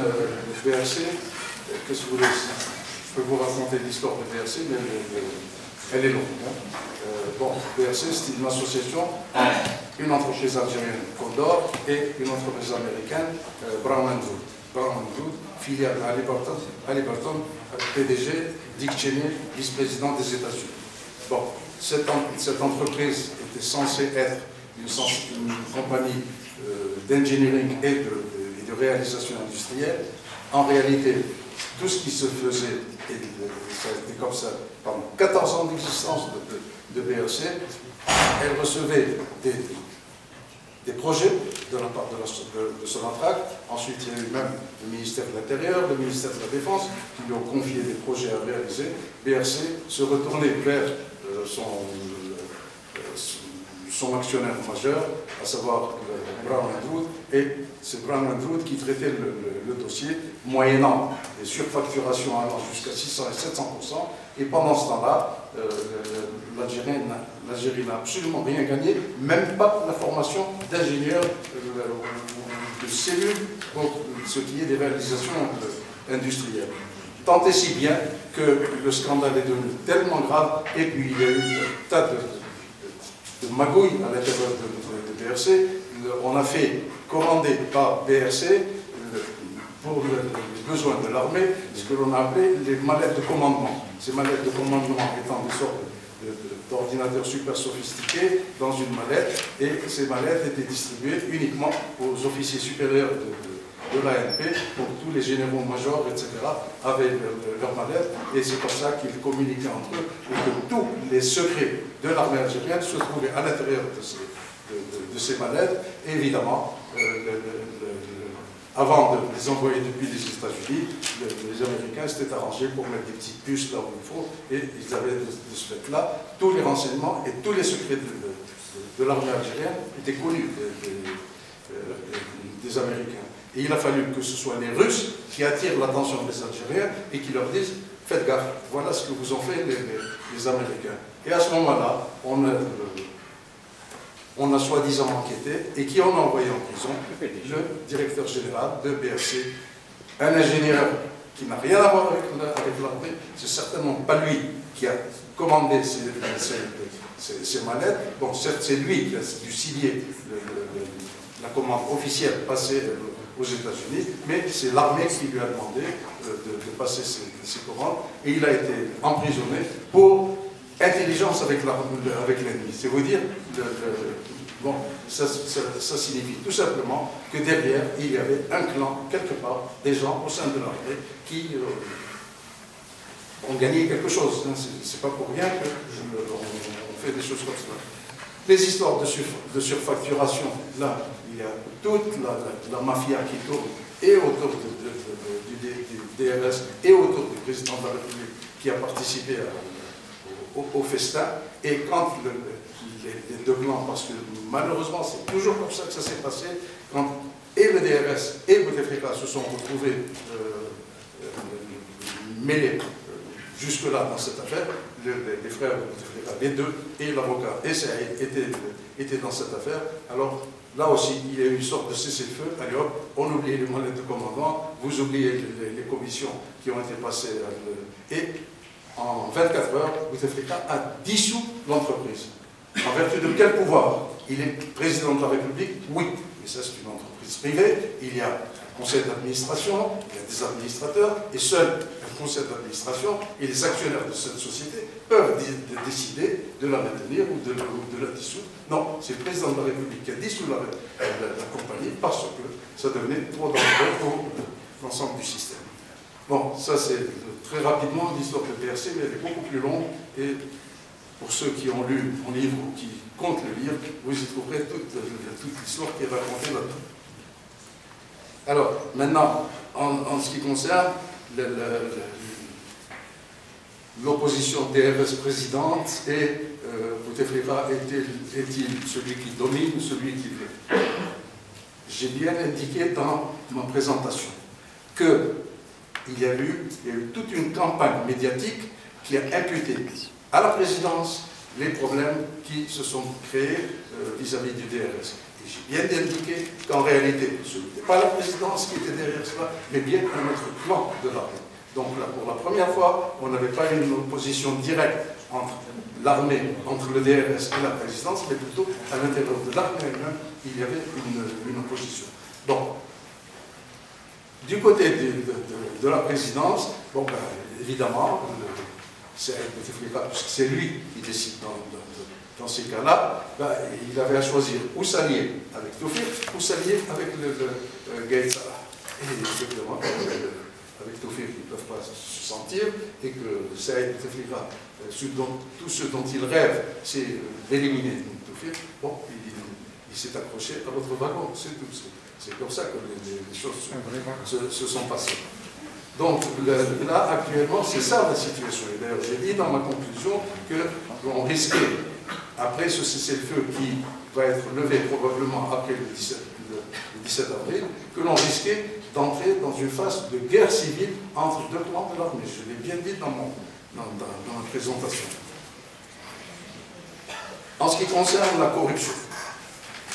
le BRC, qu'est-ce que vous voulez? Je peux vous raconter l'histoire du BRC, mais elle est longue. Hein. Bon, BRC, c'est une association, une entreprise algérienne, Condor, et une entreprise américaine, Brown & Wood. Brown & Wood, filiale à Halliburton, PDG, Dick Cheney, vice-président des États-Unis. Bon, cette entreprise était censée être une compagnie d'engineering et de réalisation industrielle. En réalité, tout ce qui se faisait, et ça a été comme ça pendant 14 ans d'existence de BRC, elle recevait des projets de la part de Sonatrach. Ensuite, il y a eu même le ministère de l'Intérieur, le ministère de la Défense, qui lui ont confié des projets à réaliser. BRC se retournait vers son actionnaire majeur, à savoir Brown & Wood, et c'est Brown & Wood qui traitait le dossier, moyennant des surfacturations allant jusqu'à 600 et 700%, et pendant ce temps-là, l'Algérie n'a absolument rien gagné, même pas la formation d'ingénieurs de cellules pour ce qui est des réalisations industrielles. Tant et si bien que le scandale est devenu tellement grave, et puis il y a eu un tas de magouilles à l'intérieur de BRC. On a fait commander par BRC pour les besoins de l'armée ce que l'on a appelé les mallettes de commandement. Ces mallettes de commandement étant des sortes d'ordinateurs super sophistiqués dans une mallette, et ces mallettes étaient distribuées uniquement aux officiers supérieurs de l'ANP, donc tous les généraux-majors, etc., avaient leurs mallettes, et c'est comme ça qu'ils communiquaient entre eux, et que tous les secrets de l'armée algérienne se trouvaient à l'intérieur de ces mallettes, et évidemment, avant de les envoyer depuis les États-Unis, les Américains s'étaient arrangés pour mettre des petites puces là où il faut, et ils avaient de ce fait-là tous les renseignements et tous les secrets de l'armée algérienne étaient connus des Américains. Et il a fallu que ce soit les Russes qui attirent l'attention des Algériens et qui leur disent « Faites gaffe, voilà ce que vous ont fait les Américains ». Et à ce moment-là, on a soi-disant enquêté, et qui on a envoyé en prison le directeur général de BRC, un ingénieur qui n'a rien à voir avec l'armée. C'est certainement pas lui qui a commandé ces mallettes. Bon, certes, c'est lui qui a dû signer la commande officielle passée aux États-Unis, mais c'est l'armée qui lui a demandé de passer ces commandes, et il a été emprisonné pour intelligence avec l'ennemi. C'est vous dire, bon, ça signifie tout simplement que derrière, il y avait un clan, quelque part, des gens au sein de l'armée qui ont gagné quelque chose. C'est pas pour rien qu'on fait des choses comme ça. Les histoires de surfacturation, là, il y a toute la mafia qui tourne, et autour du DRS, et autour du président de la République qui a participé au festin, et quand les deux clans, parce que malheureusement c'est toujours comme ça que ça s'est passé, quand et le DRS et Bouteflika se sont retrouvés mêlés jusque-là dans cette affaire, les frères Bouteflika, les deux, et l'avocat et Saïd étaient dans cette affaire. Alors là aussi, il y a eu une sorte de cessez-le-feu. Allez hop, on oublie les mallettes de commandement, vous oubliez les commissions qui ont été passées, et en 24 heures, Bouteflika a dissous l'entreprise. En vertu de quel pouvoir? Il est président de la République? Oui, mais ça c'est une entreprise privée. Il y a un conseil d'administration, il y a des administrateurs, et seul le conseil d'administration et les actionnaires de cette société peuvent décider de la maintenir ou de la dissoudre. Non, c'est le président de la République qui a dissous la compagnie parce que ça devenait trop dangereux pour l'ensemble du système. Bon, ça c'est très rapidement l'histoire de BRC, mais elle est beaucoup plus longue, et pour ceux qui ont lu mon livre ou qui comptent le lire, vous y trouverez toute l'histoire qui est racontée là-dedans. Alors, maintenant, en ce qui concerne l'opposition DRS présidente, et Bouteflika est-il celui qui domine ou celui qui veut? J'ai bien indiqué dans ma présentation qu'il y a eu toute une campagne médiatique qui a imputé à la présidence les problèmes qui se sont créés vis-à-vis du DRS. Et j'ai bien indiqué qu'en réalité, ce n'était pas la présidence qui était derrière cela, mais bien un autre plan de l'armée. Donc là, pour la première fois, on n'avait pas une opposition directe entre l'armée, entre le DRS et la présidence, mais plutôt à l'intérieur de l'armée elle-même, il y avait une opposition. Donc, du côté de la présidence, bon, ben, évidemment, c'est lui qui décide dans ces cas-là, ben, il avait à choisir ou s'allier avec Toufik ou s'allier avec le Gaïd Salah. Et évidemment, avec Toufik, ils ne peuvent pas se sentir, et que Saïd Bouteflika, tout ce dont il rêve, c'est d'éliminer Toufik. Bon, il s'est accroché à votre wagon, c'est tout. C'est comme ça que les choses se sont passées. Donc là, actuellement, c'est ça la situation. Et d'ailleurs, j'ai dit dans ma conclusion qu'on risquait, après ce cessez-le-feu qui va être levé probablement après le 17 avril, que l'on risquait d'entrer dans une phase de guerre civile entre deux plans de l'armée. Je l'ai bien dit dans ma présentation. En ce qui concerne la corruption,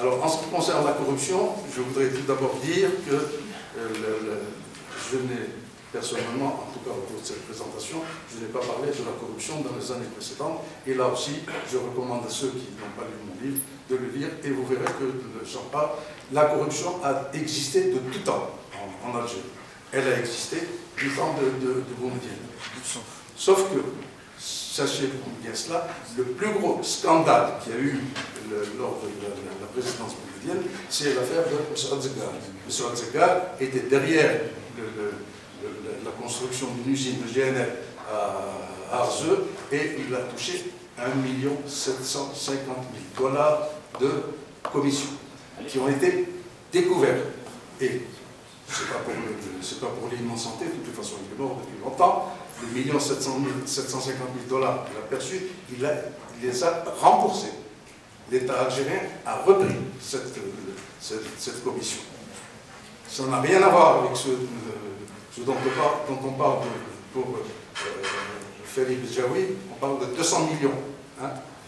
alors, en ce qui concerne la corruption, je voudrais tout d'abord dire que je n'ai personnellement, en tout cas au cours de cette présentation, je n'ai pas parlé de la corruption dans les années précédentes. Et là aussi, je recommande à ceux qui n'ont pas lu mon livre de le lire et vous verrez que j'en parle. La corruption a existé de tout temps en Algérie. Elle a existé du temps de Boumediene. Sauf que, sachez bien cela, le plus gros scandale qu'il y a eu lors de la présidence boumedienne, c'est l'affaire de M. Adzegar. M. Adzegar était derrière la construction d'une usine de GNL à Arzeu et il a touché 1 750 000 $ de commissions qui ont été découverts. Et ce n'est pas pour l'immense santé, de toute façon il est mort depuis longtemps. Les 1 750 000 $ qu'il a perçus, il les a remboursés. L'État algérien a repris cette commission. Ça n'a rien à voir avec ce dont on parle pour Félix Jaoui. On parle de 200 millions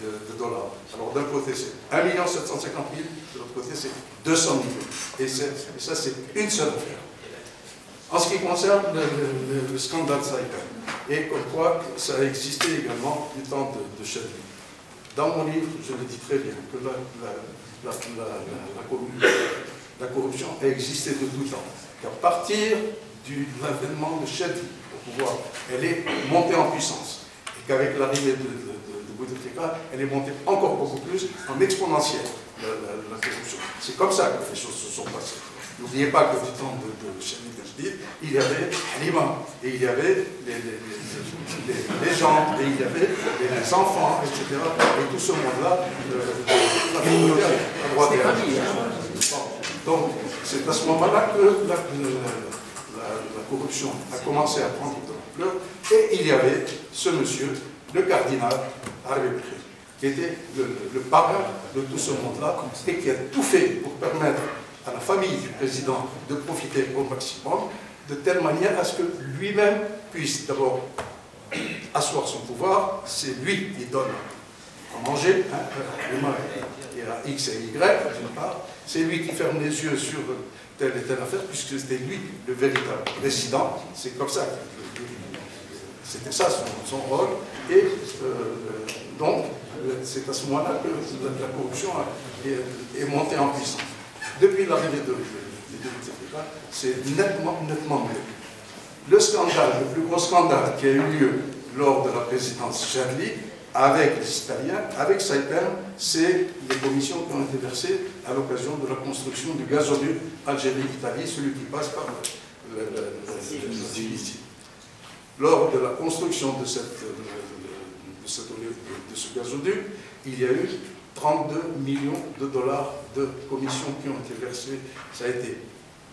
de dollars. Alors d'un côté c'est 1 750 000, de l'autre côté c'est 200 millions. Et ça c'est une seule affaire. En ce qui concerne le scandale Saïkan, et comme quoi ça a existé également du temps de Chadli. Dans mon livre, je le dis très bien, que la corruption a existé de tout temps. Qu'à partir de l'avènement de Chadli au pouvoir, elle est montée en puissance. Et qu'avec l'arrivée de Bouteflika, elle est montée encore beaucoup plus en exponentielle, la corruption. C'est comme ça que les choses se sont passées. N'oubliez pas que du temps de Chadli Tajdid, il y avait l'imam, et il y avait les gens, et il y avait les enfants, etc. Et tout ce monde-là, la droite et à gauche. Donc, c'est à ce moment-là que la corruption a commencé à prendre de l'ampleur, et il y avait ce monsieur, le cardinal Harvey Bekri, qui était le parrain de tout ce monde-là, et qui a tout fait pour permettre à la famille du président de profiter au maximum, de telle manière à ce que lui-même puisse d'abord asseoir son pouvoir. C'est lui qui donne à manger, il y a X et Y d'une part, c'est lui qui ferme les yeux sur telle et telle affaire, puisque c'était lui le véritable président, c'est comme ça, c'était ça son rôle, et donc c'est à ce moment-là que la corruption est montée en puissance. Depuis l'arrivée de Bouteflika, c'est nettement mieux. Le scandale, le plus gros scandale qui a eu lieu lors de la présidence Chadli, avec les Italiens, avec Saïkan, c'est les commissions qui ont été versées à l'occasion de la construction du gazoduc Algérie-Italie, celui qui passe par la Tunisie. Lors de la construction de ce gazoduc, il y a eu 32 millions de dollars de commissions qui ont été versées. Ça a été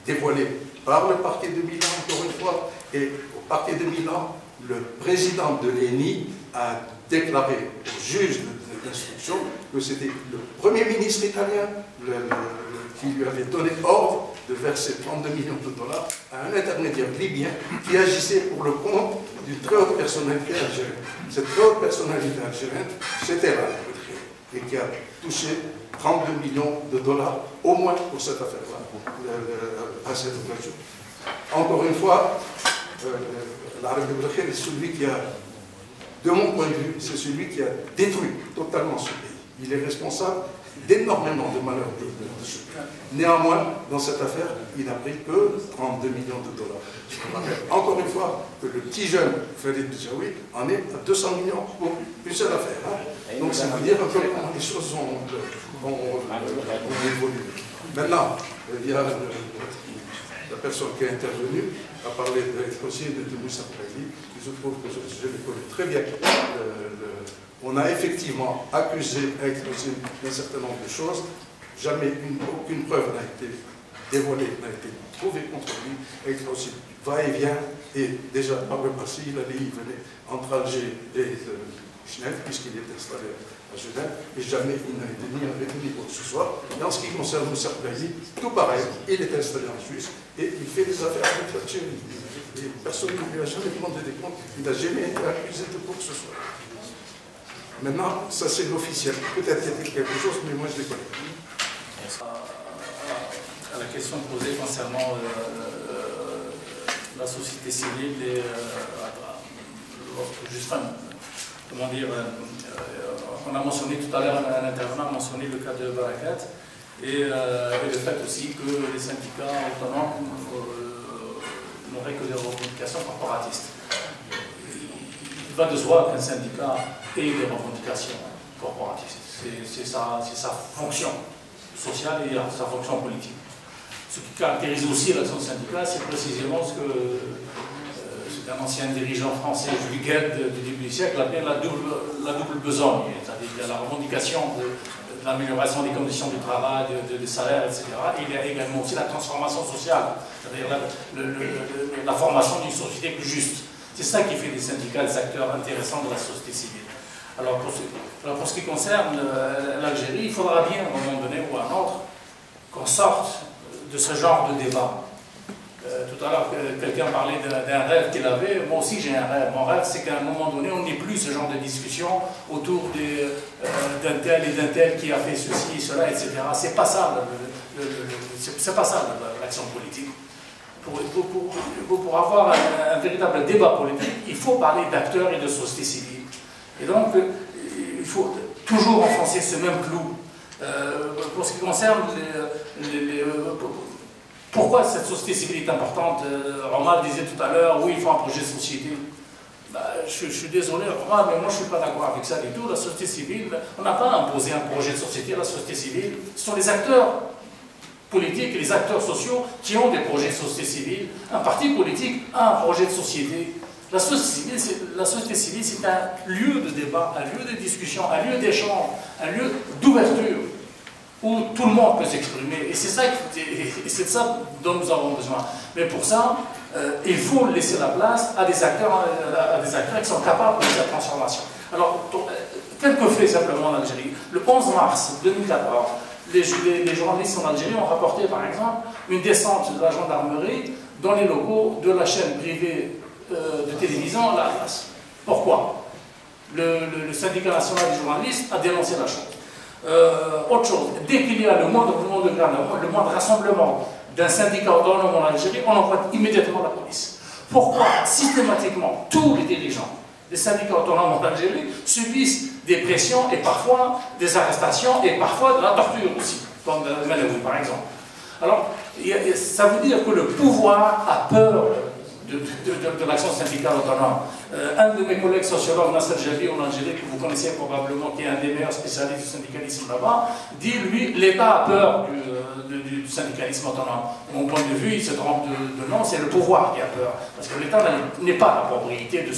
dévoilé par le parquet de Milan, encore une fois, et au parquet de Milan, le président de l'ENI a déclaré au juge d'instruction que c'était le Premier ministre italien qui lui avait donné ordre de verser 32 millions de dollars à un intermédiaire libyen qui agissait pour le compte d'une très haute personnalité algérienne. Cette très haute personnalité algérienne, c'était là, et qui a touché 32 millions de dollars au moins pour cette affaire-là, à cette occasion. Encore une fois, l'Arabie de est celui qui a, de mon point de vue, c'est celui qui a détruit totalement ce pays. Il est responsable d'énormément de malheurs de ce pays. Néanmoins, dans cette affaire, il n'a pris que 32 millions de dollars. Je me rappelle encore une fois que le petit jeune Farid Bijawi en est à 200 millions pour une seule affaire. Hein. Donc ça veut dire un peu comment les choses ont évolué. Maintenant, il y a la personne qui est intervenue a parlé aussi de Moussa Brahimi. Je trouve que je le connais très bien. On a effectivement accusé d'un certain nombre de choses. Jamais aucune preuve n'a été dévoilée, n'a été trouvée contre lui. Et aussi va-et-vient. Et déjà par le passé, il venait entre Alger et Genève, puisqu'il est installé à Genève, et jamais il n'a été ni avec ni quoi que ce soit. Et en ce qui concerne Moussa Brahimi, tout pareil, il est installé en Suisse et il fait des affaires avec l'Algérie. Et personne ne lui a jamais demandé des comptes, il n'a jamais été accusé de quoi que ce soit. Maintenant, ça c'est l'officiel. Peut-être qu'il y a quelque chose, mais moi je ne les connais pas. À la question posée concernant la société civile et comment dire, on a mentionné tout à l'heure, un intervenant a mentionné le cas de Barakat et le fait aussi que les syndicats autonomes n'auraient que des revendications corporatistes. Il va de soi qu'un syndicat ait des revendications corporatistes. C'est sa fonction sociale et sa fonction politique. Ce qui caractérise aussi l'action syndicale, c'est précisément ce qu'un ancien dirigeant français, Jules Gued, du début du siècle, appelait la double besogne. C'est-à-dire qu'il y a la revendication de l'amélioration des conditions du travail, des salaires, etc. Et il y a également aussi la transformation sociale, c'est-à-dire la formation d'une société plus juste. C'est ça qui fait des syndicats des acteurs intéressants de la société civile. Alors pour ce qui concerne l'Algérie, il faudra bien, à un moment donné ou à un autre, qu'on sorte de ce genre de débat. Tout à l'heure, quelqu'un parlait d'un rêve qu'il avait. Moi aussi, j'ai un rêve. Mon rêve, c'est qu'à un moment donné, on n'ait plus ce genre de discussion autour d'un tel et d'un tel qui a fait ceci, cela, etc. C'est pas ça, c'est pas ça l'action politique. Pour avoir un véritable débat politique, il faut parler d'acteurs et de société civile. Et donc, il faut toujours enfoncer ce même clou. Pour ce qui concerne pourquoi cette société civile est importante, Omar disait tout à l'heure, oui, il faut un projet de société. Je suis désolé, Omar, mais moi je ne suis pas d'accord avec ça du tout. La société civile, on n'a pas imposé un projet de société. La société civile, ce sont les acteurs politiques et les acteurs sociaux qui ont des projets de société civile. Un parti politique a un projet de société. La société civile, c'est un lieu de débat, un lieu de discussion, un lieu d'échange, un lieu d'ouverture où tout le monde peut s'exprimer. Et c'est de ça dont nous avons besoin. Mais pour ça, il faut laisser la place à des acteurs qui sont capables de cette transformation. Alors, quelques faits simplement en Algérie. Le 11 mars 2014, les journalistes en Algérie ont rapporté, par exemple, une descente de la gendarmerie dans les locaux de la chaîne privée de télévision, l'Atlas. Pourquoi? Le syndicat national des journalistes a dénoncé la chose. Autre chose, dès qu'il y a le moindre rassemblement d'un syndicat autonome en Algérie, on envoie immédiatement la police. Pourquoi systématiquement tous les dirigeants des syndicats autonomes en Algérie subissent des pressions et parfois des arrestations et parfois de la torture aussi, comme Malawi par exemple? Alors, ça veut dire que le pouvoir a peur de l'action syndicale autonome. Un de mes collègues sociologues, Nasser Jabi, en Algérie, que vous connaissez probablement, qui est un des meilleurs spécialistes du syndicalisme là-bas, dit, lui, l'État a peur du syndicalisme autonome. De mon point de vue, il se trompe de nom, c'est le pouvoir qui a peur. Parce que l'État n'est pas la propriété de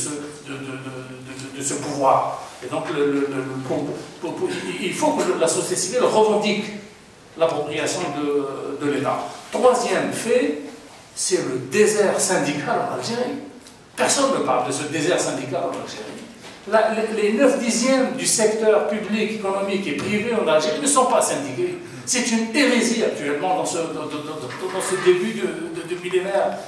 ce pouvoir. Et donc, il faut que la société civile revendique l'appropriation de l'État. Troisième fait, c'est le désert syndical en Algérie. Personne ne parle de ce désert syndical en Algérie. les 9/10 du secteur public, économique et privé en Algérie ne sont pas syndiqués. C'est une hérésie actuellement dans ce début de millénaire.